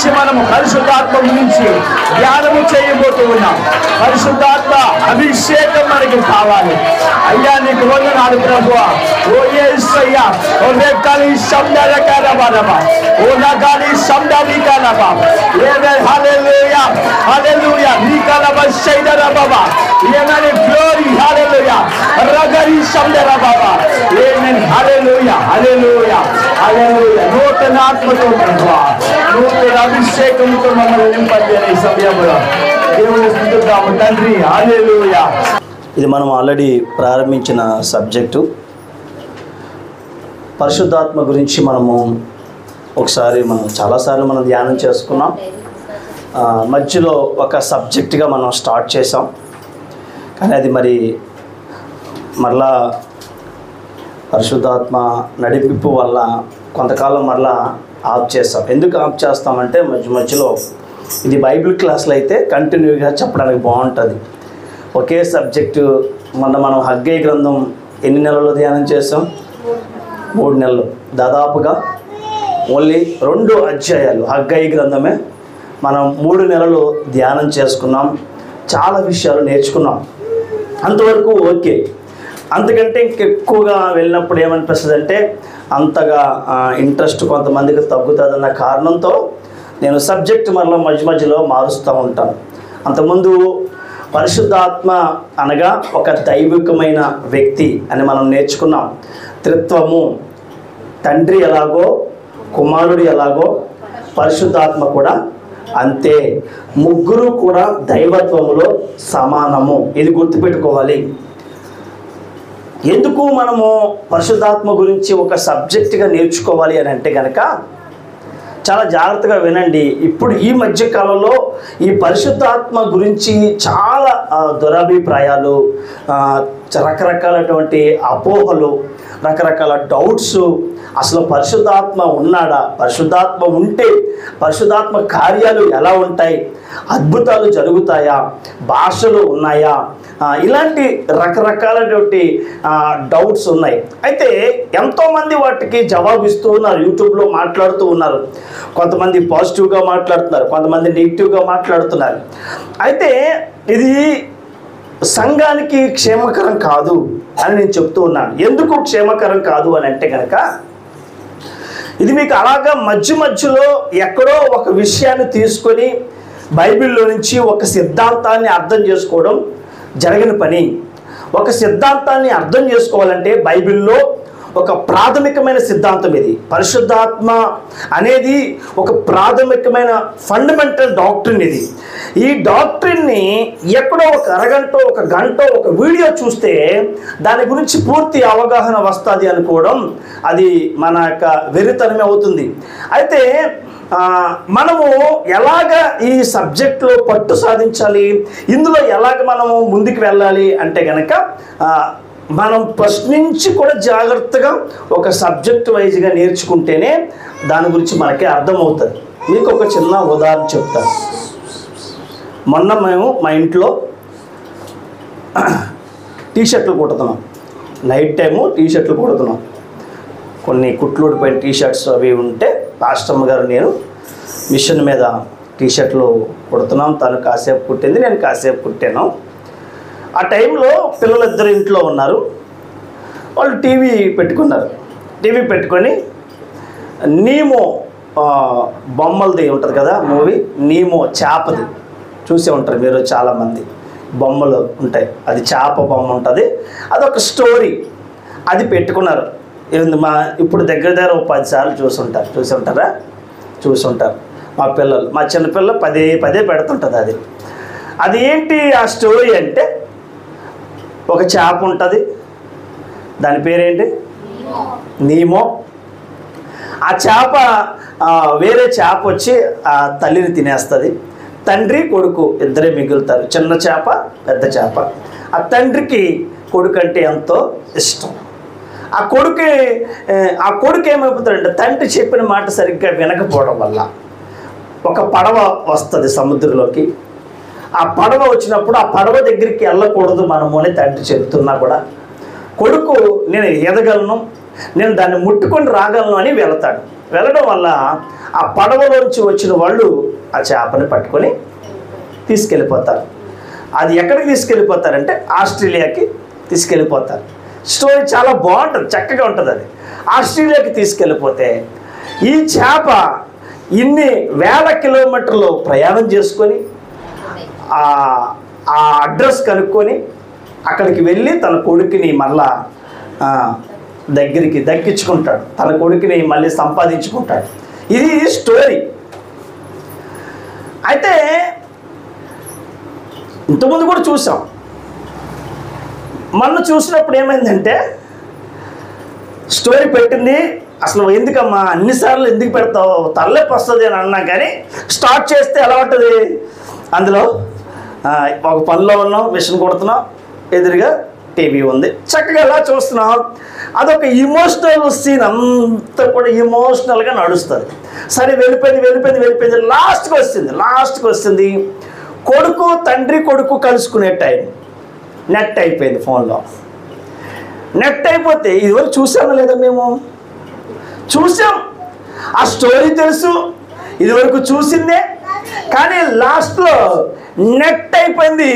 నుంచి మనము పరిశుద్ధాత్మ గురించి ధ్యానము చేయబోతూ ఉన్నాం. పరిశుద్ధాత్మ అభిషేకం మనకి కావాలి. అయ్యా నీకు వందనాలు ప్రభువా. ఓ యేసయ్యా, ఓ రెక్కలి శబ్దరకరబరబా, ఓ నగాలి శబ్దరికరబా, ఏమే హల్లెలూయా హల్లెలూయా నీకలబ శైదరబా, ఏమని గ్లోరీ హల్లెలూయా రగరి శబ్దరబా, ఏమని హల్లెలూయా హల్లెలూయా హల్లెలూయా. నూతన ఆత్మతో ప్రభువా, నూతన అభిషేకంతో మమ్మల్ని నింపండి అనే సమయంలో దేవుని స్తుతిద్దాము తండ్రి. హల్లెలూయా. ఇది మనం ఆల్రెడీ ప్రారంభించిన సబ్జెక్టు. పరిశుద్ధాత్మ గురించి మనము చాలాసార్లు మనం ధ్యానం చేసుకున్నాం. మధ్యలో ఒక సబ్జెక్ట్గా మనం స్టార్ట్ చేసాం, కానీ అది మరలా పరిశుద్ధాత్మ నడిపింపు వల్ల కొంతకాలం మరలా ఆఫ్ చేస్తాం. ఎందుకు ఆఫ్ చేస్తామంటే మధ్యలో ఇది బైబిల్ క్లాసులు అయితే కంటిన్యూగా చెప్పడానికి బాగుంటుంది. ఒకే సబ్జెక్టు మనం హగ్గై గ్రంథం ఎన్ని నెలలు ధ్యానం చేసాం? 3 నెలలు. దాదాపుగా ఓన్లీ 2 అధ్యాయాలు హగ్గై గ్రంథమే మనం 3 నెలలు ధ్యానం చేసుకున్నాం. చాలా విషయాలు నేర్చుకున్నాం. అంతవరకు ఓకే. అంతకంటే ఇంకెక్కువగా వెళ్ళినప్పుడు ఏమనిపిస్తుంది అంటే అంతగా ఇంట్రెస్ట్ కొంతమందికి తగ్గుతుందన్న కారణంతో నేను సబ్జెక్ట్ మధ్యలో మారుస్తూ ఉంటాను. అంతకుముందు పరిశుద్ధాత్మ అనగా ఒక దైవికమైన వ్యక్తి అని మనం నేర్చుకున్నాం. త్రిత్వము, తండ్రి ఎలాగో కుమారుడు ఎలాగో పరిశుద్ధాత్మ కూడా అంతే. ముగ్గురు కూడా దైవత్వములో సమానము. ఇది గుర్తుపెట్టుకోవాలి. ఎందుకు మనము పరిశుద్ధాత్మ గురించి ఒక సబ్జెక్టుగా నేర్చుకోవాలి అని అంటే కనుక చాలా జాగ్రత్తగా వినండి. ఇప్పుడు ఈ మధ్యకాలంలో ఈ పరిశుద్ధాత్మ గురించి చాలా దురభిప్రాయాలు, రకరకాలటువంటి అపోహలు, రకరకాల డౌట్స్. అసలు పరిశుద్ధాత్మ ఉన్నాడా? పరిశుద్ధాత్మ ఉంటే పరిశుద్ధాత్మ కార్యాలు ఎలా ఉంటాయి? అద్భుతాలు జరుగుతాయా? భాషలు ఉన్నాయా? ఇలాంటి రకరకాలటువంటి డౌట్స్ ఉన్నాయి. అయితే ఎంతోమంది వాటికి జవాబిస్తూ ఉన్నారు, యూట్యూబ్లో మాట్లాడుతూ ఉన్నారు. కొంతమంది పాజిటివ్గా మాట్లాడుతున్నారు, కొంతమంది నెగిటివ్గా మాట్లాడుతున్నారు. అయితే ఇది సంఘానికి క్షేమకరం కాదు అని నేను చెప్తూ ఉన్నాను. ఎందుకు క్షేమకరం కాదు అని అంటే కనుక ఇది మీకు అలాగా మధ్యలో ఎక్కడో ఒక విషయాన్ని తీసుకొని బైబిల్లో నుంచి ఒక సిద్ధాంతాన్ని అర్థం చేసుకోవడం జరగని పని. ఒక సిద్ధాంతాన్ని అర్థం చేసుకోవాలంటే బైబిల్లో ఒక ప్రాథమికమైన సిద్ధాంతం ఇది. పరిశుద్ధాత్మ అనేది ఒక ప్రాథమికమైన ఫండమెంటల్ డాక్ట్రిన్ ఇది. ఈ డాక్ట్రిన్ని ఎక్కడో ఒక అరగంట, ఒక గంట, ఒక వీడియో చూస్తే దాని గురించి పూర్తి అవగాహన వస్తుంది అనుకోవడం అది మన యొక్క వెర్రితనమే అవుతుంది. అయితే మనము ఎలాగ ఈ సబ్జెక్ట్లో పట్టు సాధించాలి, ఇందులో ఎలాగ మనము ముందుకు వెళ్ళాలి అంటే కనుక మనం ఫస్ట్ నుంచి కూడా జాగ్రత్తగా ఒక సబ్జెక్ట్ వైజ్గా నేర్చుకుంటేనే దాని గురించి మనకే అర్థమవుతుంది. మీకు ఒక చిన్న ఉదాహరణ చెప్తాను. మొన్న మేము మా ఇంట్లో టీషర్ట్లు కుడుతున్నాం. Night time టీషర్ట్లు కుడుతున్నాం. కొన్ని కుట్లుడిపోయిన టీషర్ట్స్ అవి ఉంటే పాస్టమ్మ గారు నేను మిషన్ మీద టీషర్ట్లు కుడుతున్నాం. తను కాసేపు కుట్టింది, నేను కాసేపు కుట్టాను. ఆ టైంలో పిల్లలిద్దరు ఇంట్లో ఉన్నారు. వాళ్ళు టీవీ పెట్టుకున్నారు. టీవీ పెట్టుకొని నీమో బొమ్మలది ఉంటుంది కదా మూవీ, నీమో చేపది చూసే ఉంటారు మీరు చాలామంది. బొమ్మలు ఉంటాయి, అది చేప బొమ్మ ఉంటుంది, అదొక స్టోరీ. అది పెట్టుకున్నారు. ఇప్పుడు దగ్గర 10 సార్లు చూసుంటారు మా పిల్లలు. మా చిన్నపిల్లలు పదే పెడుతుంటుంది. అది ఏంటి ఆ స్టోరీ అంటే, ఒక చేప ఉంటుంది, దాని పేరేంటి? నీమో. ఆ చేప వేరే చేప వచ్చి ఆ తల్లిని తినేస్తుంది. తండ్రి కొడుకు ఇద్దరే మిగులుతారు, చిన్న చేప పెద్ద చేప. ఆ తండ్రికి కొడుకు అంటే ఎంతో ఇష్టం. ఆ కొడుకు ఏమైపోతాడంటే తండ్రి చెప్పిన మాట సరిగ్గా వినకపోవడం వల్ల ఒక పడవ వస్తుంది సముద్రంలోకి. ఆ పడవ వచ్చినప్పుడు ఆ పడవ దగ్గరికి వెళ్ళకూడదు మనము అని తండ్రి చెప్తున్నా కూడా కొడుకు నేను ఎదగలను, నేను దాన్ని ముట్టుకొని రాగలను అని వెళతాడు. వెళ్ళడం వల్ల ఆ పడవలోంచి వచ్చిన వాళ్ళు ఆ చేపని పట్టుకొని తీసుకెళ్ళిపోతారు. అది ఎక్కడికి తీసుకెళ్ళిపోతారంటే ఆస్ట్రేలియాకి తీసుకెళ్ళిపోతారు. స్టోరీ చాలా బాగుంటుంది, చక్కగా ఉంటుంది. అది ఆస్ట్రేలియాకి తీసుకెళ్ళిపోతే ఈ చేప ఇన్ని వేల కిలోమీటర్లు ప్రయాణం చేసుకొని ఆ అడ్రస్ కనుక్కొని అక్కడికి వెళ్ళి తన కొడుకుని మళ్ళా దగ్గరికి దక్కించుకుంటాడు, తన కొడుకుని మళ్ళీ సంపాదించుకుంటాడు. ఇది స్టోరీ. అయితే ఇంతకుముందు కూడా చూసాం. మొన్న చూసినప్పుడు ఏమైందంటే స్టోరీ పెట్టింది, అసలు ఎందుకమ్మా అన్నిసార్లు ఎందుకు పెడతావు, తలనొప్పి వస్తుంది అని అన్నా కానీ స్టార్ట్ చేస్తే ఎలా ఉంటుంది, అందులో ఒక పనిలో ఉన్నాం, మిషన్ కొడుతున్నాం, ఎదురుగా టీవీ ఉంది, చక్కగా ఎలా చూస్తున్నాం. అదొక ఇమోషనల్ సీన్, అంతా కూడా ఇమోషనల్గా నడుస్తుంది. సరే వెళ్ళిపోయింది. లాస్ట్కి వస్తుంది తండ్రి కొడుకు కలుసుకునే టైం. నెట్ అయిపోయింది ఫోన్లో. నెట్ అయిపోతే ఇదివరకు చూసామా లేదా, మేము చూసాం, ఆ స్టోరీ తెలుసు, ఇదివరకు చూసిందే. కానీ లాస్ట్లో నెట్ అయిపోయింది.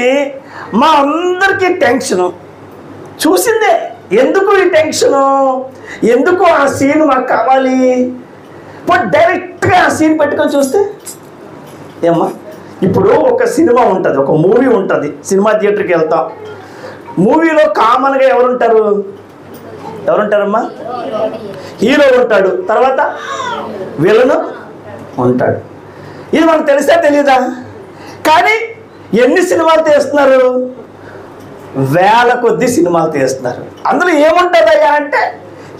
మా అందరికీ టెన్షను, చూసిందే, ఎందుకు ఈ టెన్షను, ఎందుకు ఆ సీన్ మాకు కావాలి. ఇప్పుడు డైరెక్ట్గా ఆ సీన్ పెట్టుకొని చూస్తే ఏమ్మా, ఇప్పుడు ఒక సినిమా ఉంటుంది, ఒక మూవీ ఉంటుంది, సినిమా థియేటర్కి వెళ్తాం. మూవీలో కామన్గా ఎవరుంటారమ్మా, హీరో ఉంటాడు, తర్వాత విలను ఉంటాడు. ఇది మనకు తెలిసా తెలీదా? కానీ ఎన్ని సినిమాలు తీస్తున్నారు, వేల కొద్ది సినిమాలు తీస్తున్నారు. అందులో ఏముంటుందయ్యా అంటే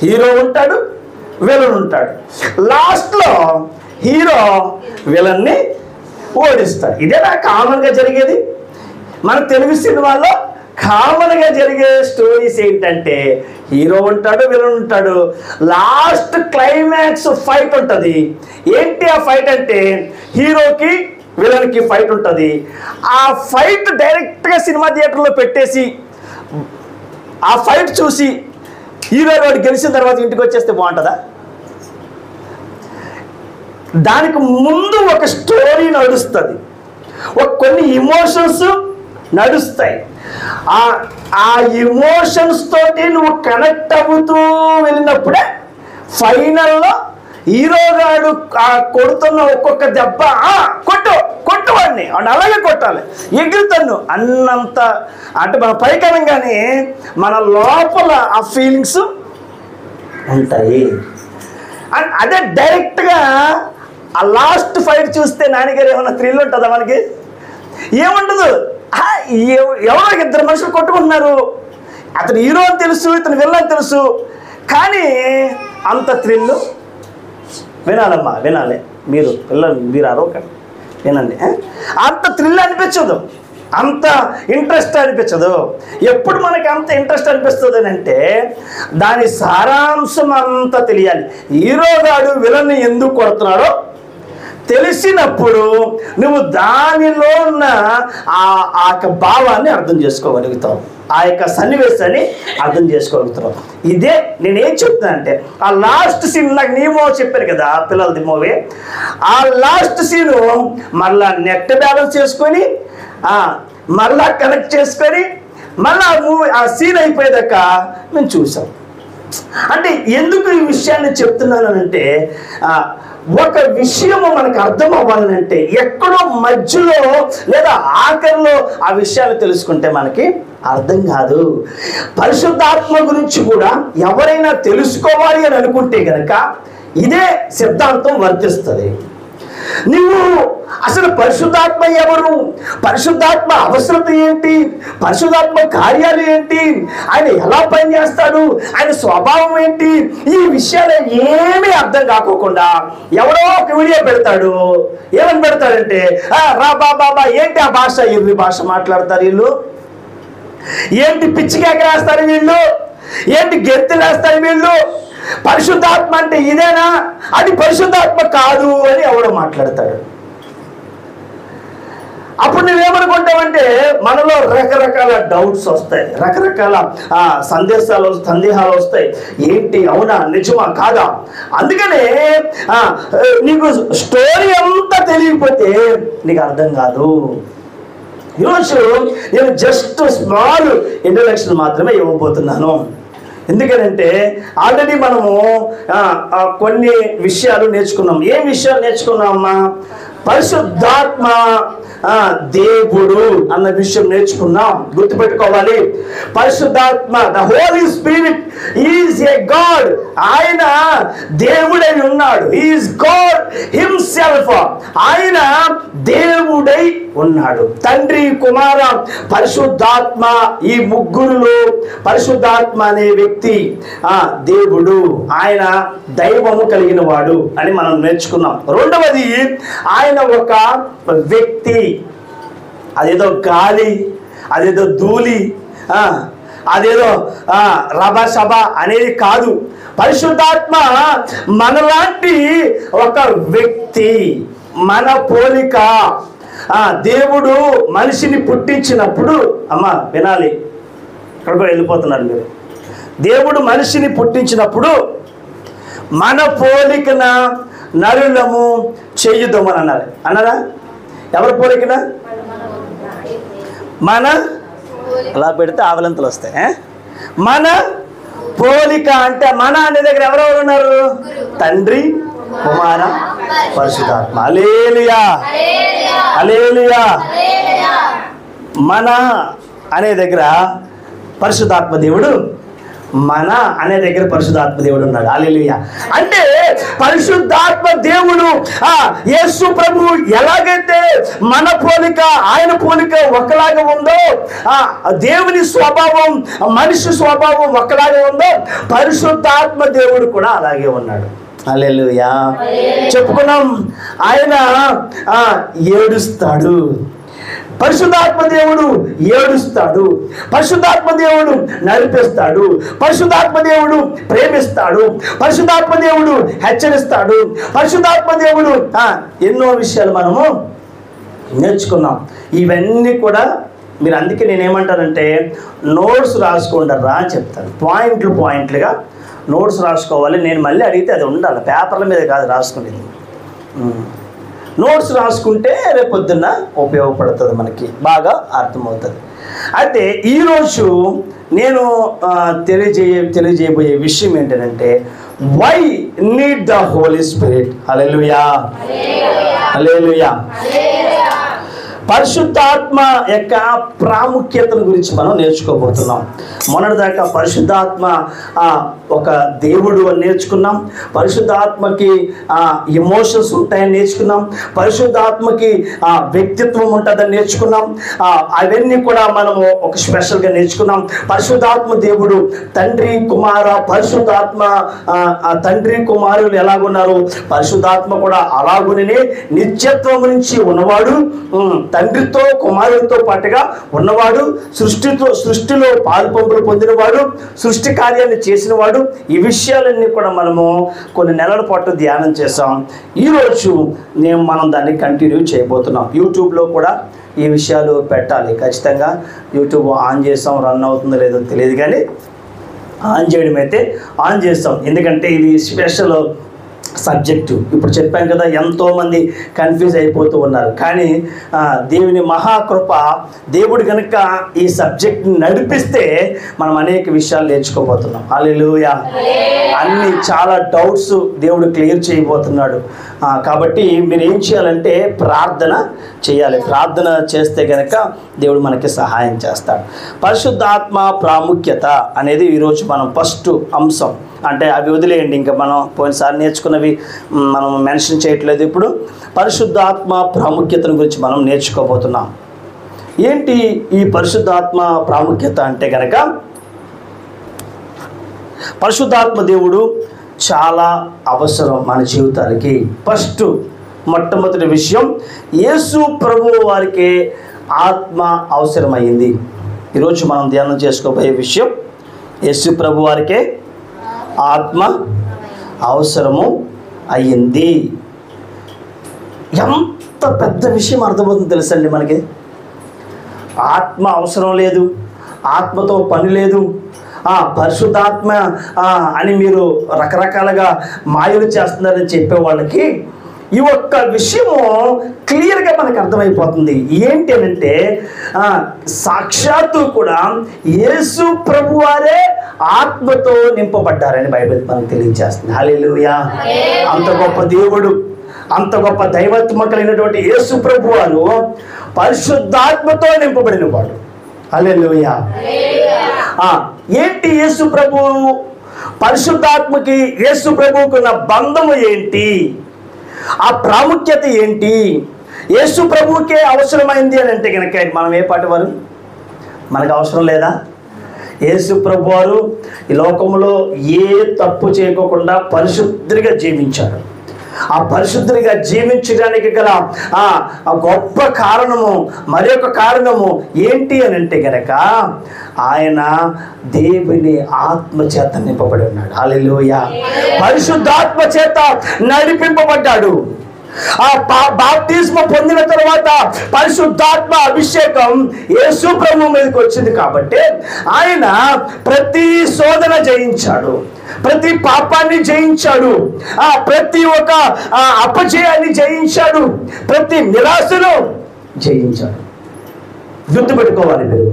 హీరో ఉంటాడు, విలన్ ఉంటాడు. లాస్ట్లో హీరో విలన్ని ఓడిస్తాడు. ఇదేనా కామన్గా జరిగేది మన తెలుగు సినిమాలో? కామన్గా జరిగే స్టోరీస్ ఏంటంటే హీరో ఉంటాడు, విలన్ ఉంటాడు, లాస్ట్ క్లైమాక్స్ ఫైట్ ఉంటుంది. ఏంటి ఆ ఫైట్ అంటే హీరోకి విలన్కి ఫైట్ ఉంటుంది. ఆ ఫైట్ డైరెక్ట్గా సినిమా థియేటర్లో పెట్టేసి ఆ ఫైట్ చూసి హీరో వాడు గెలిచిన తర్వాత ఇంటికి వచ్చేస్తే బాగుంటుందా? దానికి ముందు ఒక స్టోరీ నడుస్తుంది, కొన్ని ఎమోషన్స్ నడుస్తాయి. ఆ ఎమోషన్స్ తోటి నువ్వు కనెక్ట్ అవుతూ వెళ్ళినప్పుడే ఫైనల్లో హీరోగాడు కొడుతున్న ఒక్కొక్క దెబ్బ, కొట్టువాడిని వాడిని అలాగే కొట్టాలి, ఎగురుతాను అన్నంత అంటే మన పైకనంగానే మన లోపల ఆ ఫీలింగ్స్ ఉంటాయి. అదే డైరెక్ట్గా ఆ లాస్ట్ ఫైట్ చూస్తే నాన్నగారు ఏమన్నా థ్రిల్ ఉంటుందా? మనకి ఏముండదు. ఎవరో ఇద్దరు మనుషులు కొట్టుకుంటున్నారు, అతను హీరో అని తెలుసు, ఇతను విలన్ తెలుసు, కానీ అంత థ్రిల్ వినాలమ్మా, వినాలి. మీరు అరవకండి, వినండి. అంత థ్రిల్ అనిపించదు, అంత ఇంట్రెస్ట్ అనిపించదు. ఎప్పుడు మనకి అంత ఇంట్రెస్ట్ అనిపిస్తుంది అని అంటే దాని సారాంశం అంతా తెలియాలి. హీరోగాడు విలన్ని ఎందుకు కొడుతున్నాడో తెలిసినప్పుడు నువ్వు దానిలో ఉన్న ఆ యొక్క భావాన్ని అర్థం చేసుకోగలుగుతావు, ఆ యొక్క సన్నివేశాన్ని అర్థం చేసుకోగలుగుతావు. ఇదే నేనేం చెప్తానంటే ఆ లాస్ట్ సీన్, నాకు నీమో చెప్పాను కదా పిల్లలది మూవీ, ఆ లాస్ట్ సీను మళ్ళా నెట్ బ్యాలెన్స్ చేసుకొని మళ్ళా కనెక్ట్ చేసుకొని మళ్ళీ ఆ సీన్ అయిపోయేదాకా మేము చూసాం. అంటే ఎందుకు ఈ విషయాన్ని చెప్తున్నానంటే ఒక విషయము మనకు అర్థం అవ్వాలంటే ఎక్కడో మధ్యలో లేదా ఆఖరిలో ఆ విషయాలు తెలుసుకుంటే మనకి అర్థం కాదు. పరిశుద్ధాత్మ గురించి కూడా ఎవరైనా తెలుసుకోవాలి అని అనుకుంటే కనుక ఇదే సిద్ధాంతం వర్తిస్తుంది. నువ్వు అసలు పరిశుద్ధాత్మ ఎవరు, పరిశుద్ధాత్మ అవసరత ఏంటి, పరిశుద్ధాత్మ కార్యాలు ఏంటి, ఆయన ఎలా పనిచేస్తాడు, ఆయన స్వభావం ఏంటి, ఈ విషయాలు ఏమీ అర్థం కాకోకుండా ఎవరో ఒక వీడియో పెడతాడు. ఏమని పెడతాడంటే రా బాబా ఏంటి ఆ భాష, ఇర్రి భాష మాట్లాడతారు వీళ్ళు, ఏంటి పిచ్చి కేకలేస్తారు వీళ్ళు, ఏంటి గెంతులేస్తారు వీళ్ళు, పరిశుద్ధాత్మ అంటే ఇదేనా, అది పరిశుద్ధాత్మ కాదు అని ఎవడో మాట్లాడతాడు. అప్పుడు నువ్వేమనుకుంటావంటే మనలో రకరకాల డౌట్స్ వస్తాయి, రకరకాల సందేహాలు వస్తాయి. ఏంటి, అవునా, నిజమా, కాదా? అందుకనే నీకు స్టోరీ అంతా తెలియకపోతే నీకు అర్థం కాదు. ఈరోజు నేను జస్ట్ స్మాల్ ఇంట్రడక్షన్ మాత్రమే ఇవ్వబోతున్నాను. ఎందుకనంటే ఆల్రెడీ మనము కొన్ని విషయాలు నేర్చుకున్నాం. ఏ విషయాలు నేర్చుకున్నామమ్మా? పరిశుద్ధాత్మ దేవుడు అన్న విషయం నేర్చుకున్నాం. గుర్తుపెట్టుకోవాలి, పరిశుద్ధాత్మ, the Holy Spirit is a God. ఆయన దేవుడై ఉన్నాడు. Is God himself. ఆయన దేవుడై ఉన్నాడు. తండ్రి, కుమార, పరిశుద్ధాత్మ, ఈ ముగ్గురులో పరిశుద్ధాత్మ అనే వ్యక్తి దేవుడు. ఆయన దైవము కలిగిన వాడు అని మనం నేర్చుకున్నాం. రెండవది, ఆయన ఒక వ్యక్తి. అదేదో గాలి, అదేదో ధూళి, అదేదో రభసభ అనేది కాదు. పరిశుద్ధాత్మ మనలాంటి ఒక వ్యక్తి, మన పోలిక. దేవుడు మనిషిని పుట్టించినప్పుడు, అమ్మ వినాలి, ఎక్కడికో వెళ్ళిపోతున్నారు మీరు. దేవుడు మనిషిని పుట్టించినప్పుడు మన పోలికన నరులము చేయుదామని అన్నారు. అన్నారా? ఎవరి పోలికన? మన, అలా పెడితే ఆవలంతలు వస్తాయి. మన పోలిక అంటే మన అనే దగ్గర ఎవరెవరు ఉన్నారు? తండ్రి, కుమార, పరిశుద్ధాత్మ. హల్లెలూయా, హల్లెలూయా. మన అనే దగ్గర పరిశుద్ధాత్మ దేవుడు, మన అనే దగ్గర పరిశుద్ధాత్మ దేవుడు ఉన్నాడు. హల్లెలూయా. అంటే పరిశుద్ధాత్మ దేవుడు యేసు ప్రభువు ఎలాగైతే మన పోలిక, ఆయన పోలిక ఒకలాగా ఉందో, దేవుని స్వభావం, మనిషి స్వభావం ఒకలాగా ఉందో, పరిశుద్ధాత్మ దేవుడు కూడా అలాగే ఉన్నాడు. హల్లెలూయా. చెప్పుకున్నాం, ఆయన ఏడుస్తాడు. పరిశుద్ధాత్మ దేవుడు ఏడుస్తాడు. పరిశుద్ధాత్మ దేవుడు నడిపిస్తాడు. పరిశుద్ధాత్మ దేవుడు ప్రేమిస్తాడు. పరిశుద్ధాత్మ దేవుడు హెచ్చరిస్తాడు. పరిశుద్ధాత్మ దేవుడు ఎన్నో విషయాలు మనము నేర్చుకున్నాం. ఇవన్నీ కూడా మీరు, అందుకే నేనేమంటానంటే నోట్స్ రాసుకుంటారా అని చెప్తాను. పాయింట్లుగా నోట్స్ రాసుకోవాలి. నేను మళ్ళీ అడిగితే అది ఉండాలి, పేపర్ల మీద కాదు రాసుకునేది. నోట్స్ రాసుకుంటే రేపొద్దున్న ఉపయోగపడుతుంది, మనకి బాగా అర్థమవుతుంది. అయితే ఈరోజు నేను తెలియజేయబోయే విషయం ఏంటంటే, why need the Holy Spirit. Hallelujah, hallelujah. పరిశుద్ధాత్మ యొక్క ప్రాముఖ్యతను గురించి మనం నేర్చుకోబోతున్నాం. మొన్నటిదాకా పరిశుద్ధాత్మ ఒక దేవుడు అని నేర్చుకున్నాం. పరిశుద్ధాత్మకి ఎమోషన్స్ ఉంటాయని నేర్చుకున్నాం. పరిశుద్ధాత్మకి వ్యక్తిత్వం ఉంటుందని నేర్చుకున్నాం. అవన్నీ కూడా మనము ఒక స్పెషల్గా నేర్చుకున్నాం. పరిశుద్ధాత్మ దేవుడు తండ్రి, కుమార, పరిశుద్ధాత్మ, తండ్రి కుమారులు ఎలాగున్నారు, పరిశుద్ధాత్మ కూడా అలాగునే నిత్యత్వం నుంచి ఉన్నవాడు, తండ్రితో కుమారుడితో పాటుగా ఉన్నవాడు, సృష్టిలో పాలుపంపులు పొందినవాడు, సృష్టి కార్యాన్ని చేసినవాడు. ఈ విషయాలన్నీ కూడా మనము కొన్ని నెలల పాటు ధ్యానం చేసాం. ఈరోజు మనం దాన్ని కంటిన్యూ చేయబోతున్నాం. యూట్యూబ్లో కూడా ఈ విషయాలు పెట్టాలి ఖచ్చితంగా. యూట్యూబ్ ఆన్ చేసాం, రన్ అవుతుందో లేదో తెలియదు, కానీ ఆన్ చేయడం అయితే ఆన్ చేస్తాం. ఎందుకంటే ఇది స్పెషల్ సబ్జెక్టు. ఇప్పుడు చెప్పాను కదా, ఎంతోమంది కన్ఫ్యూజ్ అయిపోతూ ఉన్నారు. కానీ దేవుని మహాకృప, దేవుడు కనుక ఈ సబ్జెక్ట్ని నడిపిస్తే మనం అనేక విషయాలు నేర్చుకోబోతున్నాం. హల్లెలూయా. అన్ని చాలా డౌట్స్ దేవుడు క్లియర్ చేయబోతున్నాడు. కాబట్టి మీరు ఏం చేయాలంటే ప్రార్థన చేయాలి. ప్రార్థన చేస్తే కనుక దేవుడు మనకి సహాయం చేస్తాడు. పరిశుద్ధాత్మ ప్రాముఖ్యత అనేది ఈరోజు మనం ఫస్ట్ అంశం. అంటే అవి వదిలేయండి, ఇంకా మనం పోయినసారి నేర్చుకున్నవి మనం మెన్షన్ చేయట్లేదు. ఇప్పుడు పరిశుద్ధాత్మ ప్రాముఖ్యతను గురించి మనం నేర్చుకోబోతున్నాం. ఏంటి ఈ పరిశుద్ధాత్మ ప్రాముఖ్యత అంటే కనుక, పరిశుద్ధాత్మ దేవుడు చాలా అవసరం మన జీవితాలకి. ఫస్ట్ మొట్టమొదటి విషయం, యేసు ప్రభువు వారికి ఆత్మ అవసరమైంది. ఈరోజు మనం ధ్యానం చేసుకోబోయే విషయం, యేసు ప్రభు వారికే ఆత్మ అవసరము అయ్యింది. ఎంత పెద్ద విషయం అర్థమవుతుంది తెలుసండి మనకి. ఆత్మ అవసరం లేదు, ఆత్మతో పని లేదు, పరిశుద్ధాత్మ అని మీరు రకరకాలుగా మాయలు చేస్తున్నారని చెప్పే వాళ్ళకి ఈ ఒక్క విషయము క్లియర్గా మనకు అర్థమైపోతుంది. ఏంటి అంటే సాక్షాత్తు కూడా యేసు ప్రభువారే ఆత్మతో నింపబడ్డారని బైబిల్ మనకు తెలియజేస్తుంది. హల్లెలూయా. అంత గొప్ప దేవుడు, అంత గొప్ప దైవత్మకమైనటువంటి యేసు ప్రభువారు పరిశుద్ధాత్మతో నింపబడిన వాడు. హల్లెలూయా. ఏంటి యేసు ప్రభు పరిశుద్ధాత్మకి యేసు ప్రభువుకు ఉన్న బంధము ఏంటి, ఆ ప్రాముఖ్యత ఏంటి? యేసు ప్రభువుకే అవసరమైంది అని అంటే కనుక మనం ఏ పాటి వారు? మనకు అవసరం లేదా? యేసు ప్రభు వారు ఈ లోకంలో ఏ తప్పు చేయకోకుండా పరిశుద్ధుడిగా జీవించారు. ఆ పరిశుద్ధుడిగా జీవించడానికి గల ఆ గొప్ప కారణము, మరి ఒక కారణము ఏంటి అని అంటే గనక ఆయన దేవుని ఆత్మ చేత నింపబడి ఉన్నాడు. హల్లెలూయా. పరిశుద్ధాత్మ చేత నడిపింపబడ్డాడు. ఆ బాప్తిస్మ పొందిన తర్వాత పరిశుద్ధాత్మ అభిషేకం యేసు ప్రభు మీదకి వచ్చింది కాబట్టి ఆయన ప్రతి శోధన జయించాడు, ప్రతి పాపాన్ని జయించాడు, ప్రతి ఒక్క అపజయాన్ని జయించాడు, ప్రతి నిరాశను జయించాడు. గుర్తుపెట్టుకోవాలి మీరు,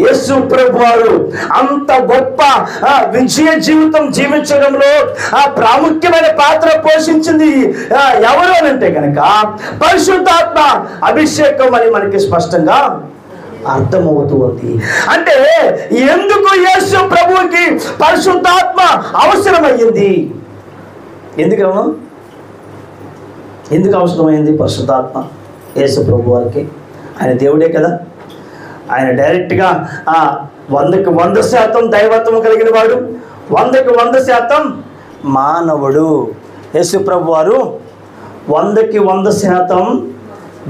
యేసు ప్రభు వారు అంత గొప్ప విజయ జీవితం జీవించడంలో ప్రాముఖ్యమైన పాత్ర పోషించింది ఎవరు అని అంటే కనుక పరిశుద్ధాత్మ అభిషేకం అని మనకి స్పష్టంగా అర్థమవుతూ ఉంది. అంటే ఎందుకు యేసు ప్రభువుకి పరిశుద్ధాత్మ అవసరమయ్యింది? ఎందుకు అవసరమైంది పరిశుద్ధాత్మ యేసు ప్రభు వారికి? ఆయన దేవుడే కదా. ఆయన డైరెక్ట్గా 100% దైవత్వం కలిగిన వాడు, 100% మానవుడు. యేసు ప్రభు వారు 100%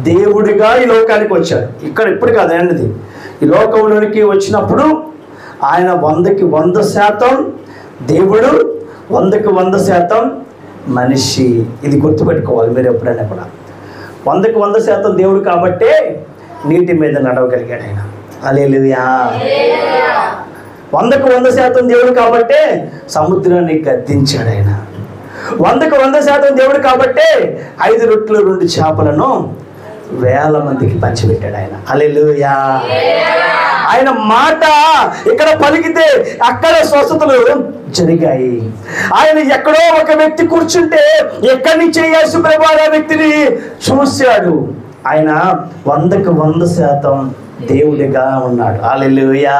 దేవుడిగా ఈ లోకానికి వచ్చాడు. ఇప్పుడు కాదు అనేది, ఈ లోకంలోనికి వచ్చినప్పుడు ఆయన 100% దేవుడు, 100% మనిషి. ఇది గుర్తుపెట్టుకోవాలి మీరు ఎప్పుడైనా కూడా. 100% దేవుడు కాబట్టే నీటి మీద నడవగలిగాడు ఆయన. హల్లెలూయా. 100% దేవుడు కాబట్టే సముద్రాన్ని గద్దించాడు ఆయన. 100% దేవుడు కాబట్టే 5 రొట్టెలు 2 చేపలను 1000 మందికి పంచిపెట్టాడు ఆయన. హల్లెలూయా. ఆయన మాట ఇక్కడ పలికితే అక్కడ స్వస్థతలు జరిగాయి. ఆయన ఎక్కడో ఒక వ్యక్తి కూర్చుంటే ఎక్కడి నుంచి యేసు ప్రభు ఆ వ్యక్తిని చూశాడు. ఆయన 100% దేవుడిగా ఉన్నాడు. హల్లెలూయా.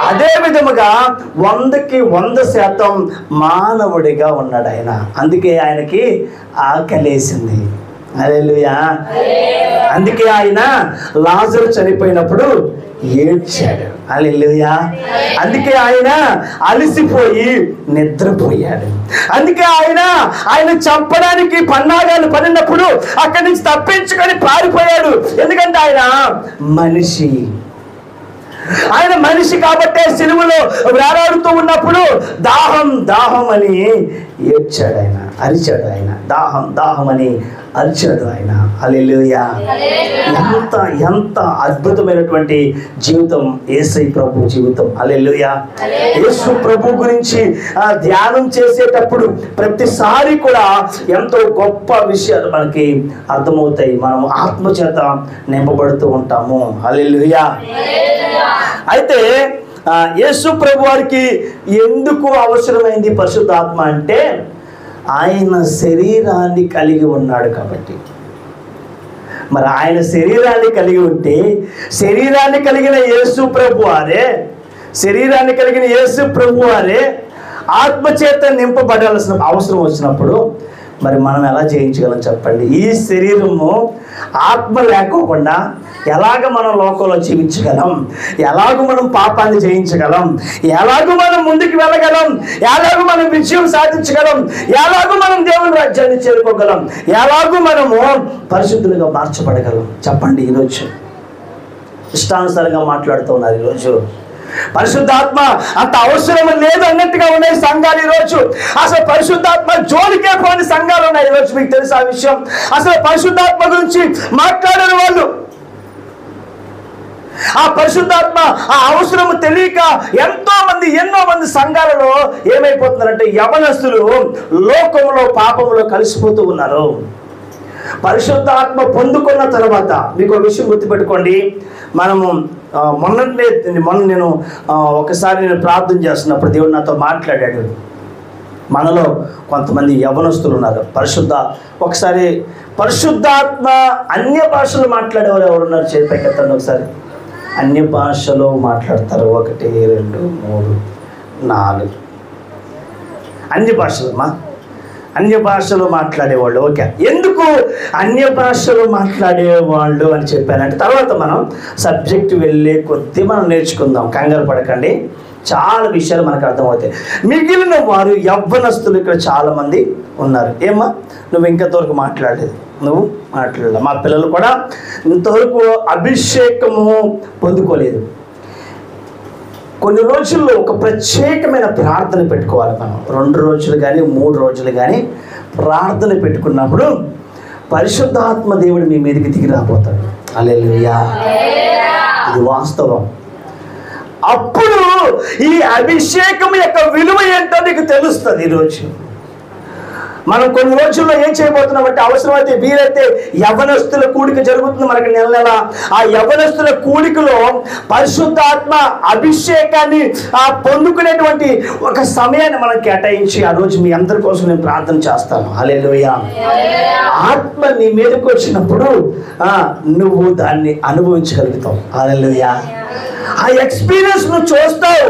అదే విధముగా 100% మానవుడిగా ఉన్నాడు ఆయన. అందుకే ఆయనకి ఆకలేసింది. హల్లెలూయా. అందుకే ఆయన లాజరు చనిపోయినప్పుడు ఏడ్చాడు. హల్లెలూయా. అందుకే ఆయన అలసిపోయి నిద్రపోయాడు. అందుకే ఆయన చంపడానికి పన్నాగాలు పడినప్పుడు అక్కడి నుంచి తప్పించుకొని పారిపోయాడు. ఎందుకంటే ఆయన మనిషి. ఆయన మనిషి కాబట్టే సిలువలో వేలాడుతూ ఉన్నప్పుడు దాహం అని ఏడ్చాడు ఆయన, అరిచాడు ఆయన. దాహం అని అరిచాడు ఆయన. హల్లెలూయా. ఎంత అద్భుతమైనటువంటి జీవితం యేసు ప్రభు జీవితం. హల్లెలూయా. యేసు ప్రభు గురించి ధ్యానం చేసేటప్పుడు ప్రతిసారి కూడా ఎంతో గొప్ప విషయాలు మనకి అర్థమవుతాయి. మనం ఆత్మచేత నింపబడుతూ ఉంటాము. హల్లెలూయా. అయితే యేసు ప్రభు వారికి ఎందుకు అవసరమైంది పరిశుద్ధాత్మ అంటే ఆయన శరీరాన్ని కలిగి ఉన్నాడు కాబట్టి. మరి ఆయన శరీరాన్ని కలిగి ఉంటే శరీరాన్ని కలిగిన యేసు ప్రభు వారే ఆత్మచేత నింపబడాల్సిన అవసరం వచ్చినప్పుడు మరి మనం ఎలా జయించగలం చెప్పండి? ఈ శరీరము ఆత్మ లేకోకుండా ఎలాగ మనం లోకంలో జీవించగలం? ఎలాగ మనం పాపాన్ని జయించగలం? ఎలాగ మనం ముందుకు వెళ్ళగలం? ఎలాగ మనం విజయం సాధించగలం? ఎలాగ మనం దేవుని రాజ్యాన్ని చేరుకోగలం? ఎలాగ మనము పరిశుద్ధులుగా మార్చబడగలం చెప్పండి? ఈరోజు ఇష్టానుసారంగా మాట్లాడుతూ ఉన్నారు. ఈరోజు పరిశుద్ధాత్మ అంత అవసరం లేదు అన్నట్టుగా ఉన్నాయి సంఘాలు ఈరోజు. అసలు పరిశుద్ధాత్మ జోలికే పోని సంఘాలు ఉన్నాయి ఈరోజు. మీకు తెలుసు ఆ విషయం. అసలు పరిశుద్ధాత్మ గురించి మాట్లాడరు వాళ్ళు. ఆ పరిశుద్ధాత్మ ఆ అవసరం తెలియక ఎన్నో మంది సంఘాలలో ఏమైపోతున్నారంటే యవనస్తులు లోకంలో పాపంలో కలిసిపోతూ ఉన్నారు. పరిశుద్ధాత్మ పొందుకున్న తర్వాత మీకు ఒక విషయం గుర్తుపెట్టుకోండి. మనము మొన్న నేను ఒకసారి నేను ప్రార్థన చేస్తున్నప్పుడు దేవుడు నాతో మాట్లాడాడు. మనలో కొంతమంది యవనస్తులు ఉన్నారు. ఒకసారి పరిశుద్ధాత్మ అన్య భాషలు మాట్లాడేవారు ఎవరున్నారు? చేపైకెత్తండి ఒకసారి. అన్య భాషలో మాట్లాడతారు. 1 2 3 4 అన్య భాషలమ్మా. అన్య భాషలో మాట్లాడేవాళ్ళు. ఓకే, ఎందుకు అన్య భాషలో మాట్లాడేవాళ్ళు అని చెప్పానంటే తర్వాత మనం సబ్జెక్ట్ వెళ్ళే కొద్దీ మనం నేర్చుకుందాం. కంగారు పడకండి, చాలా విషయాలు మనకు అర్థమవుతాయి. మిగిలిన వారు యవ్వనస్తులు ఇక్కడ చాలామంది ఉన్నారు. ఏమ్మా నువ్వు ఇంతవరకు మాట్లాడలేదు, నువ్వు మాట్లాడలేదు. మా పిల్లలు కూడా ఇంతవరకు అభిషేకము పొందుకోలేదు. కొన్ని రోజుల్లో ఒక ప్రత్యేకమైన ప్రార్థన పెట్టుకోవాలి మనం. 2 రోజులు కానీ 3 రోజులు కానీ ప్రార్థన పెట్టుకున్నప్పుడు పరిశుద్ధాత్మ దేవుడు మీ మీదకి దిగి రాబోతాడు. హల్లెలూయా, ఇది వాస్తవం. అప్పుడు ఈ అభిషేకం యొక్క విలువ ఏంటో నీకు తెలుస్తుంది. ఈరోజు మనం కొన్ని రోజుల్లో ఏం చేయబోతున్నామంటే అవసరమైతే వీలైతే యవ్వనస్తుల కూడిక జరుగుతుంది మనకి నెల. ఆ యవ్వనస్తుల కూడికలో పరిశుద్ధాత్మ అభిషేకాన్ని పొందుకునేటువంటి ఒక సమయాన్ని మనం కేటాయించి ఆ రోజు మీ అందరి కోసం నేను ప్రార్థన చేస్తాను. హల్లెలూయా. ఆత్మ నీ మీదకి వచ్చినప్పుడు నువ్వు దాన్ని అనుభవించగలుగుతావు. హల్లెలూయా. ఆ ఎక్స్పీరియన్స్ నువ్వు చూస్తావు.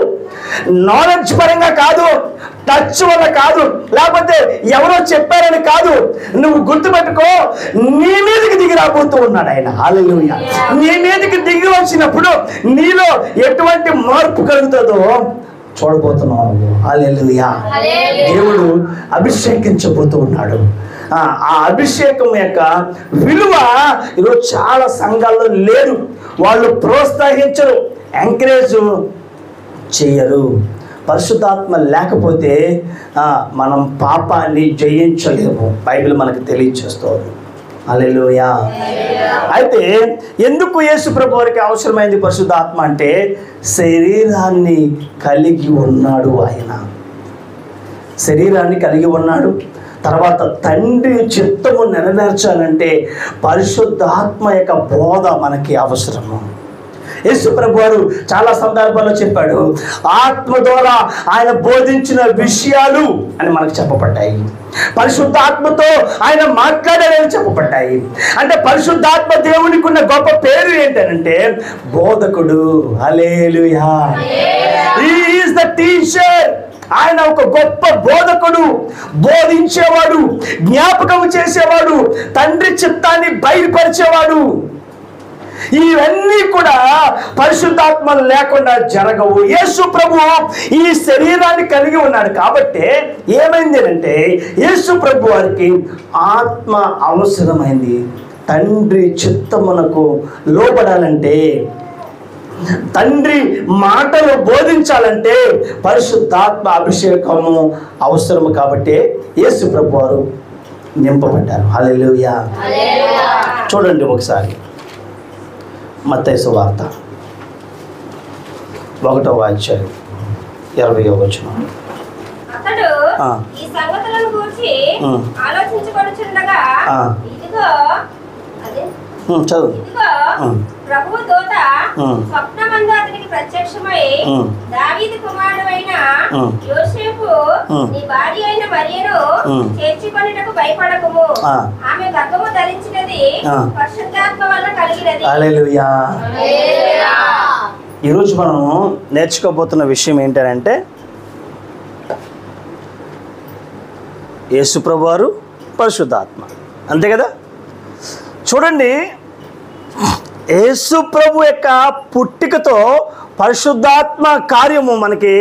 నాలెడ్జ్ పరంగా కాదు, టచ్ వల్ల కాదు, లేకపోతే ఎవరో చెప్పారని కాదు. నువ్వు గుర్తుపెట్టుకో, నీ మీదకి దిగి రాబోతూ ఉన్నాడు ఆయన. హల్లెలూయా. నీ మీదకి దిగి వచ్చినప్పుడు నీలో ఎటువంటి మార్పు కలుగుతుందో చూడబోతున్నావు. హల్లెలూయా. దేవుడు అభిషేకించబోతూ ఉన్నాడు. ఆ అభిషేకం యొక్క విలువ ఈరోజు చాలా సంఘాల్లో లేదు. వాళ్ళు ప్రోత్సహించరు, ఎంకరేజ్ చేయరు. పరిశుద్ధాత్మ లేకపోతే మనం పాపాన్ని జయించలేము. బైబిల్ మనకు తెలియచేస్తుంది. హల్లెలూయా. అయితే ఎందుకు యేసు ప్రభు వారికి అవసరమైంది పరిశుద్ధాత్మ అంటే శరీరాన్ని కలిగి ఉన్నాడు. ఆయన శరీరాన్ని కలిగి ఉన్నాడు. తర్వాత తండ్రి చిత్తము నెరవేర్చాలంటే పరిశుద్ధాత్మ యొక్క బోధ మనకి అవసరము. యేసు ప్రభు వారు చాలా సందర్భాల్లో చెప్పాడు, ఆత్మ ద్వారా ఆయన బోధించిన విషయాలు అని మనకు చెప్పబడ్డాయి. పరిశుద్ధాత్మతో ఆయన మాట్లాడాలని చెప్పబడ్డాయి. అంటే పరిశుద్ధాత్మ దేవునికి ఉన్న గొప్ప పేరు ఏంటంటే బోధకుడు. Hallelujah. He is the teacher. ఆయన ఒక గొప్ప బోధకుడు, బోధించేవాడు, జ్ఞాపకం చేసేవాడు, తండ్రి చిత్తాన్ని బయలుపరిచేవాడు. ఇవన్నీ కూడా పరిశుద్ధాత్మ లేకుండా జరగవు. యేసు ప్రభు ఈ శరీరాన్ని కలిగి ఉన్నాడు కాబట్టి ఏమైంది అంటే యేసు ప్రభు వారికి ఆత్మ అవసరమైంది. తండ్రి చిత్తమునకు లోబడాలంటే, తండ్రి మాటలు బోధించాలంటే పరిశుద్ధాత్మ అభిషేకము అవసరము. కాబట్టి యేసు ప్రభు వారు నింపబడ్డారు. హల్లెలూయా. చూడండి ఒకసారి మత్తయి సువార్త 1వ అధ్యాయం 20వ వచనం. అతడు ఈ సంగతులను గురించి ఆలోచించుకొనుచుండగా ఇదిగో ప్రభువు దూత స్వప్నమందు అతనికి ప్రత్యక్షమై దావీదు కుమారుడైన యోసేపు నీ భార్య అయిన మరియను చేర్చుకొనుటకు భయపడకుము, ఆమె గర్భము ధరించినది పరిశుద్ధాత్మ వల్ల కలిగినది. హల్లెలూయా. ఈరోజు మనం నేర్చుకోబోతున్న విషయం ఏంటంటే యేసు ప్రభువారు పరిశుద్ధాత్మ, అంతే కదా. చూడండి, యేసు ప్రభు యొక్క పుట్టికతో పరిశుద్ధాత్మ కార్యము మనకి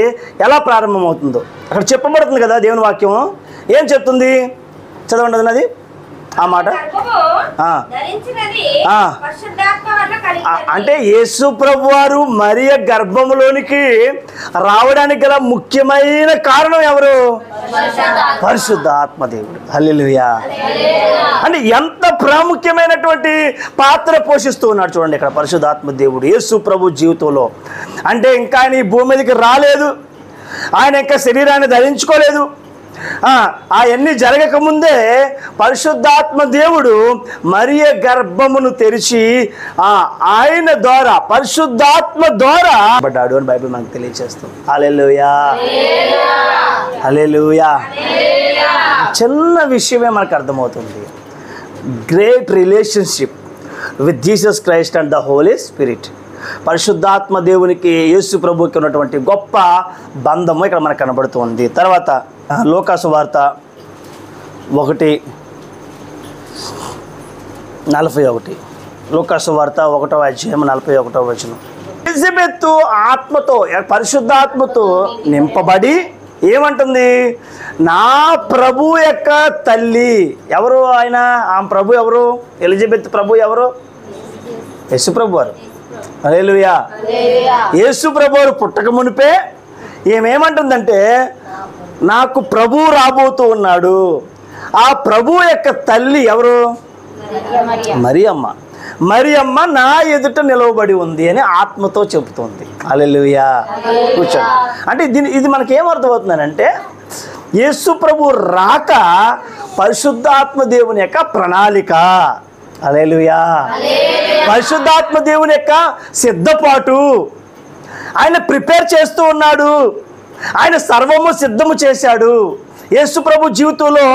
ఎలా ప్రారంభమవుతుందో అక్కడ చెప్పబడుతుంది కదా. దేవుని వాక్యం ఏం చెప్తుంది? చదవండి అది ఆ మాట. వలన కలిగినది. అంటే యేసు ప్రభువారు మరియ గర్భములోనికి రావడానికి గల ముఖ్యమైన కారణం ఎవరు? పరిశుద్ధాత్మ దేవుడు. హల్లెలూయా. అంటే ఎంత ప్రాముఖ్యమైనటువంటి పాత్ర పోషిస్తూ ఉన్నాడు చూడండి ఇక్కడ పరిశుద్ధాత్మ దేవుడు యేసు ప్రభు జీవితంలో. అంటే ఇంకా ఆయన ఈ భూమి మీదకి రాలేదు, ఆయన ఇంకా శరీరాన్ని ధరించుకోలేదు. అవన్నీ జరగకముందే పరిశుద్ధాత్మ దేవుడు మరియ గర్భమును తెరిచి ఆయన ద్వారా పరిశుద్ధాత్మ ద్వారా పడ్డాడు అని బైబిల్ మనకు తెలియజేస్తుంది. హల్లెలూయా, హల్లెలూయా. చిన్న విషయమే మనకు అర్థమవుతుంది. Great relationship with Jesus Christ and the Holy Spirit. పరిశుద్ధాత్మ దేవునికి యేసు ప్రభుకి ఉన్నటువంటి గొప్ప బంధము ఇక్కడ మనకు కనబడుతుంది. తర్వాత లోకాసు వార్త 1:41. లోకాసు వార్త 1వ అధ్యాయం 41వ వచనం. ఎలిజబెత్తు ఆత్మతో పరిశుద్ధాత్మతో నింపబడి ఏమంటుంది? నా ప్రభు యొక్క తల్లి. ఎవరు ఆయన? ఆ ప్రభు ఎవరు? ఎలిజబెత్ ప్రభు ఎవరు? యేసు ప్రభు వారు. హల్లెలూయా. యేసు ప్రభు వారు పుట్టక మునిపే ఏమేమంటుందంటే నాకు ప్రభు రాబోతూ ఉన్నాడు. ఆ ప్రభు యొక్క తల్లి ఎవరు? మరియమ్మ. మరియమ్మ నా ఎదుట నిలవబడి ఉంది అని ఆత్మతో చెబుతుంది. హల్లెలూయా. కూర్చోండి. అంటే ఇది మనకేమర్థమవుతుందనంటే యేసు ప్రభు రాక పరిశుద్ధాత్మ దేవుని యొక్క ప్రణాళిక. హల్లెలూయా. పరిశుద్ధాత్మ దేవుని యొక్క సిద్ధపాటు. ఆయన ప్రిపేర్ చేస్తూ ఉన్నాడు. ఆయన సర్వము సిద్ధము చేశాడు. యేసు ప్రభు జీవితంలో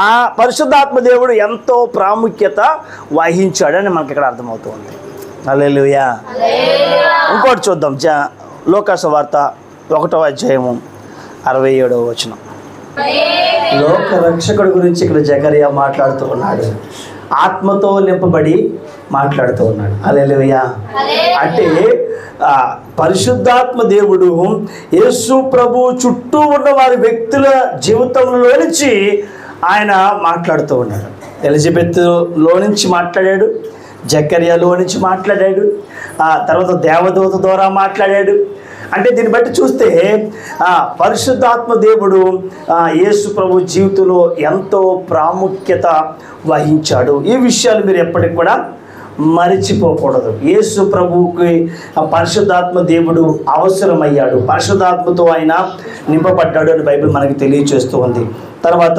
ఆ పరిశుద్ధాత్మ దేవుడు ఎంతో ప్రాముఖ్యత వహించాడని మనకి ఇక్కడ అర్థమవుతుంది. హల్లెలూయా. ఇంకోటి చూద్దాం. లోకాసు వార్త 1వ అధ్యాయము 67వ వచనం. లోక రక్షకుడి గురించి ఇక్కడ జకరియా మాట్లాడుతూ ఉన్నాడు. ఆత్మతో నింపబడి మాట్లాడుతూ ఉన్నాడు. హల్లెలూయా. అంటే పరిశుద్ధాత్మ దేవుడు యేసు ప్రభు చుట్టూ ఉన్న వారి వ్యక్తుల జీవితంలో నుంచి ఆయన మాట్లాడుతూ ఉన్నాడు. ఎలిజబెత్లో నుంచి మాట్లాడాడు, జకర్యాలో నుంచి మాట్లాడాడు, తర్వాత దేవదూత ద్వారా మాట్లాడాడు. అంటే దీన్ని బట్టి చూస్తే పరిశుద్ధాత్మ దేవుడు యేసు ప్రభు జీవితంలో ఎంతో ప్రాముఖ్యత వహించాడు. ఈ విషయాలు మీరు ఎప్పటికి కూడా మరిచిపోకూడదు. యేసు ప్రభువుకి పరిశుద్ధాత్మ దేవుడు అవసరమయ్యాడు. పరిశుద్ధాత్మతో ఆయన నింపబడ్డాడు అని బైబిల్ మనకి తెలియచేస్తూ ఉంది. తర్వాత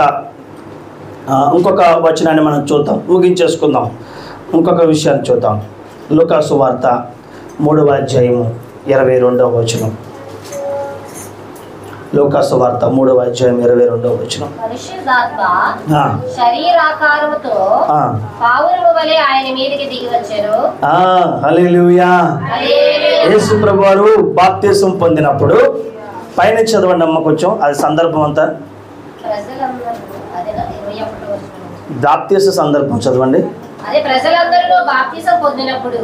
ఇంకొక వచనాన్ని మనం చూద్దాం, ముగించేసుకుందాం. ఇంకొక విషయాన్ని చూద్దాం. లూకాసు వార్త 3వ అధ్యాయము 22వ వచనం. లూకాసు వార్త 3వ అధ్యాయం 22వ వచనం. పరిశుద్ధాత్మ శరీరాకారముతో పావురము వలె ఆయన మీదకి దిగి వచ్చెను. హల్లెలూయా. యేసు ప్రభువారు బాప్తిసం పొందినప్పుడు పైన చదవండి అమ్మ కొంచెం, అది సందర్భం అంతా. బాప్తిస సందర్భం చదవండి. అదే ప్రజలందరూ బాప్తిసం పొందినప్పుడు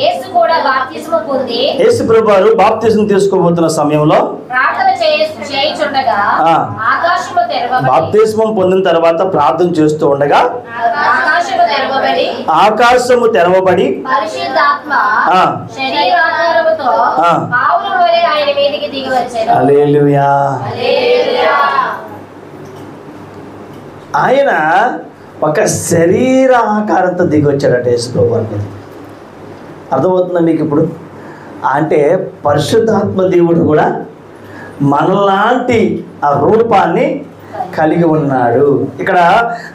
యేసు కూడా బాప్తిసం పొంది యేసు ప్రభువారు బాప్తిసం తీసుకోబోతున్న సమయంలో ప్రార్థన చేయుచుండగా ఆకాశము తెరవబడి, బాప్తిసం పొందిన తర్వాత ప్రార్థన చేస్తూ ఉండగా ఆకాశము తెరవబడి పరిశుద్ధాత్మ శరీరాకారముతో పావురము వలె ఆయన మీదకి దిగి వచ్చెను. హల్లెలూయా. ఆయన ఒక శరీర ఆకారంతో దిగి వచ్చాడట యేసు ప్రభువు మీద. అర్థమవుతుందా మీకు ఇప్పుడు? అంటే పరిశుద్ధాత్మ దేవుడు కూడా మనలాంటి ఆ రూపాన్ని కలిగి ఉన్నాడు. ఇక్కడ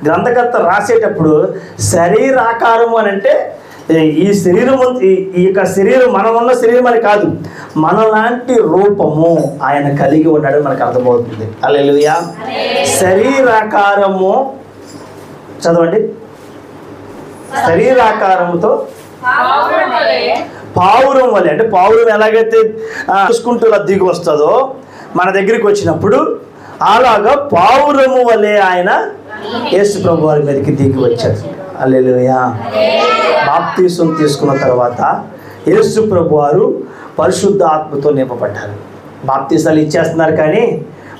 గ్రంథకర్త రాసేటప్పుడు శరీరాకారము అని అంటే ఈ శరీరం, ఈ యొక్క శరీరం మనం ఉన్న శరీరం అని కాదు, మనలాంటి రూపము ఆయన కలిగి ఉన్నాడు మనకు అర్థమవుతుంది. హల్లెలూయా. శరీరాకారము చదవండి. శరీరాకారముతో పావురం వలె, అంటే పావురం ఎలాగైతే చూసుకుంటూ దిగి వస్తుందో మన దగ్గరికి వచ్చినప్పుడు అలాగా పావురము వలె ఆయన యేసు ప్రభు వారి మీదకి దిగి వచ్చాడు. హల్లెలూయా. బాప్తిసం తీసుకున్న తర్వాత యేసు ప్రభు వారు పరిశుద్ధ ఆత్మతో నింపబడ్డారు. బాప్తిసాలు ఇచ్చేస్తున్నారు కానీ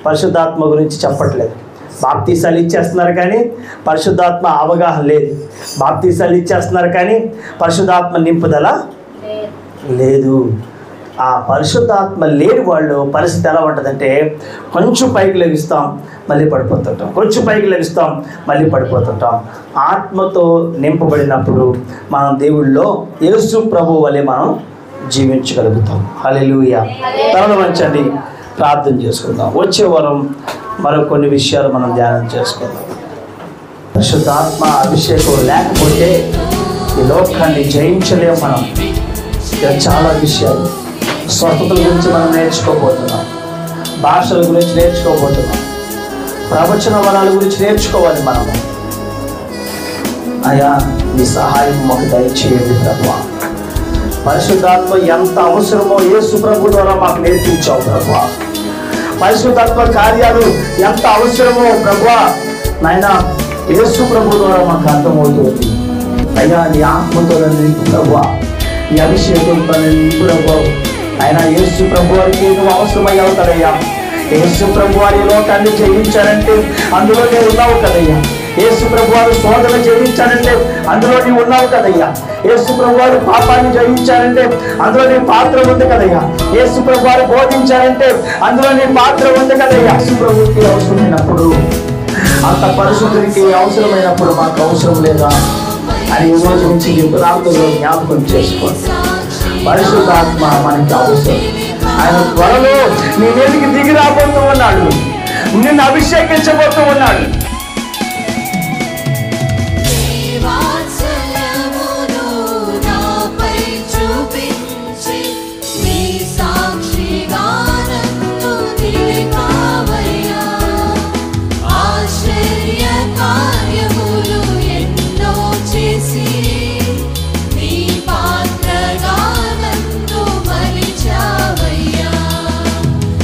పరిశుద్ధాత్మ గురించి చెప్పట్లేదు. బాప్తీసాలు ఇచ్చేస్తున్నారు కానీ పరిశుద్ధాత్మ అవగాహన లేదు. బాప్తీసాలు ఇచ్చేస్తున్నారు కానీ పరిశుద్ధాత్మ నింపుదల లేదు. ఆ పరిశుద్ధాత్మ లేని వాళ్ళు పరిస్థితి ఎలా ఉంటుందంటే, కొంచెం పైకి లెగిస్తాం మళ్ళీ పడిపోతుంటాం, కొంచెం పైకి లెగిస్తాం మళ్ళీ పడిపోతుంటాం. ఆత్మతో నింపబడినప్పుడు మనం దేవుళ్ళో యేసు ప్రభు వలె మనం జీవించగలుగుతాం. హల్లెలూయా. తలలు వంచండి, ప్రార్థన చేసుకుందాం. వచ్చే వారం మరో కొన్ని విషయాలు మనం ధ్యానం చేసుకుందాం. పరిశుద్ధాత్మ అభిషేకం లేకపోతే ఈ లోకాన్ని జయించలేము మనం. ఇక్కడ చాలా విషయాలు, స్వస్థతల గురించి మనం నేర్చుకోబోతున్నాం, భాషల గురించి నేర్చుకోబోతున్నాం, ప్రవచన వరాల గురించి నేర్చుకోవాలి మనము. అయ్యా మీ సహాయం మాకు దయచేయండి ప్రభువా. పరిశుద్ధాత్మ ఎంత అవసరమో యేసు ప్రభు ద్వారా మాకు నేర్పించావు ప్రభువా. పరిశుద్ధాత్మ కార్యాలు ఎంత అవసరమో ప్రభువా నాయన యేసు ప్రభు ద్వారా మాకు అర్థమవుతుంది. అయ్యా నీ ఆత్మతో నింపు ప్రభువా, నీ అభిషేకంతో నింపు ప్రభువా. ఆయన యేసు ప్రభు వారికి నువ్వు అవసరమయ్యావు కదయ్యా. యేసు ప్రభు వారి లోకాన్ని జయించారంటే అందులోనే ఉన్నావు కదయ్యా. యేసు ప్రభు వారు శోధన జయించారంటే అందులో నీవు ఉన్నావు కదయ్యా. యేసు ప్రభు వారు పాపాన్ని జయించారంటే అందులో నీ పాత్ర ఉంది కదయ్యా. యేసు ప్రభు వారు బోధించారంటే అందులో నీ పాత్ర ఉంది కదయ్యా. యేసు ప్రభుకి అవసరమైనప్పుడు, అంత పరిశుద్ధుడికి అవసరమైనప్పుడు మాకు అవసరం లేదా అని ఈ రోజు నుంచి నీ ప్రాంతంలో జ్ఞాపకం చేసుకోండి. పరిశుద్ధాత్మ మనకి అవసరం. ఆయన త్వరలో నీ మీదకి దిగి రాబోతూ ఉన్నాడు, నిన్ను అభిషేకించబోతూ ఉన్నాడు.